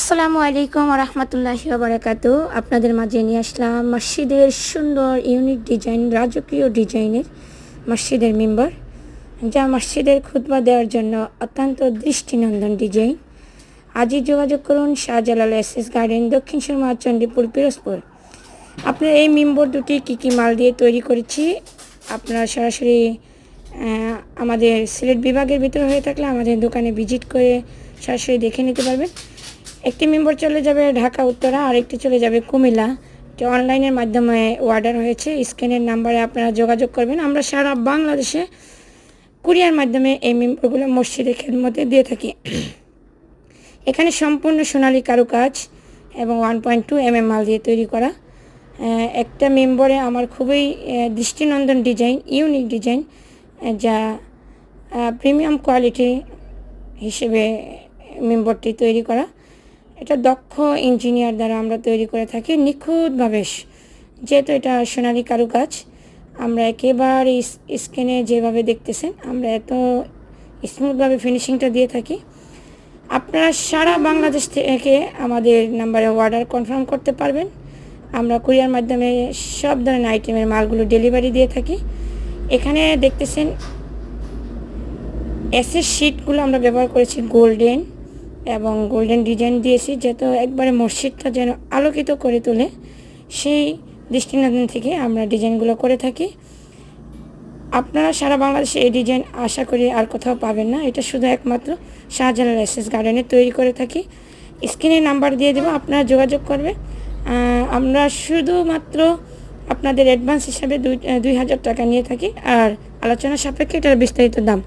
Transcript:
আসসালামু আলাইকুম রহমতুল্লাহি ওয়া বারাকাতু। আপনাদের মাঝে নিয়ে আসলাম মসজিদের সুন্দর ইউনিক ডিজাইন, রাজকীয় ডিজাইনের মসজিদের মেম্বার, যা মসজিদের খুতবা দেওয়ার জন্য অত্যন্ত দৃষ্টিনন্দন ডিজাইন। আজই যোগাযোগ করুন শাহজালাল এসএস গার্ডেন, দক্ষিণ সুরমা, চণ্ডীপুর, পিরোজপুর। আপনার এই মেম্বার দুটি কী মাল দিয়ে তৈরি করেছি আপনারা সরাসরি আমাদের সিলেট বিভাগের ভিতরে হয়ে থাকলে আমাদের দোকানে ভিজিট করে সরাসরি দেখে নিতে পারবেন। একটি মেম্বার চলে যাবে ঢাকা উত্তরা, আরেকটি চলে যাবে কুমিল্লা। যে অনলাইনের মাধ্যমে অর্ডার হয়েছে, স্ক্রিনের নাম্বারে আপনারা যোগাযোগ করবেন। আমরা সারা বাংলাদেশে কুরিয়ার মাধ্যমে এই মেম্বারগুলো মসজিদের খেদমতে দিয়ে থাকি। এখানে সম্পূর্ণ সোনালী কারুকাজ এবং 1.2 mm মাল দিয়ে তৈরি করা। একটা মেম্বারে আমার খুবই দৃষ্টিনন্দন ডিজাইন, ইউনিক ডিজাইন, যা প্রিমিয়াম কোয়ালিটি হিসেবে মেম্বারটি তৈরি করা। এটা দক্ষ ইঞ্জিনিয়ার দ্বারা আমরা তৈরি করে থাকি নিখুঁতভাবে। যেহেতু এটা সোনালী কারুকাজ, আমরা একেবারে স্ক্রিনে যেভাবে দেখতেছেন আমরা এত স্মুথভাবে ফিনিশিংটা দিয়ে থাকি। আপনারা সারা বাংলাদেশ থেকে আমাদের নাম্বারে অর্ডার কনফার্ম করতে পারবেন। আমরা কুরিয়ার মাধ্যমে সব ধরনের আইটেমের মালগুলো ডেলিভারি দিয়ে থাকি। এখানে দেখতেছেন এসএস শিটগুলো আমরা ব্যবহার করেছি গোল্ডেন এবং গোল্ডেন ডিজাইন দিয়েছি, যাতে একবারে মসজিদটা যেন আলোকিত করে তোলে, সেই দৃষ্টিনন্দন থেকে আমরা ডিজাইনগুলো করে থাকি। আপনারা সারা বাংলাদেশে এই ডিজাইন আশা করি আর কোথাও পাবেন না। এটা শুধু একমাত্র শাহজালাল এসএস গার্ডেনে তৈরি করে থাকি। স্ক্রিনে নাম্বার দিয়ে দেবো, আপনারা যোগাযোগ করবে। আমরা শুধুমাত্র আপনাদের অ্যাডভান্স হিসাবে 2000 টাকা নিয়ে থাকি, আর আলোচনা সাপেক্ষে এটার বিস্তারিত দাম।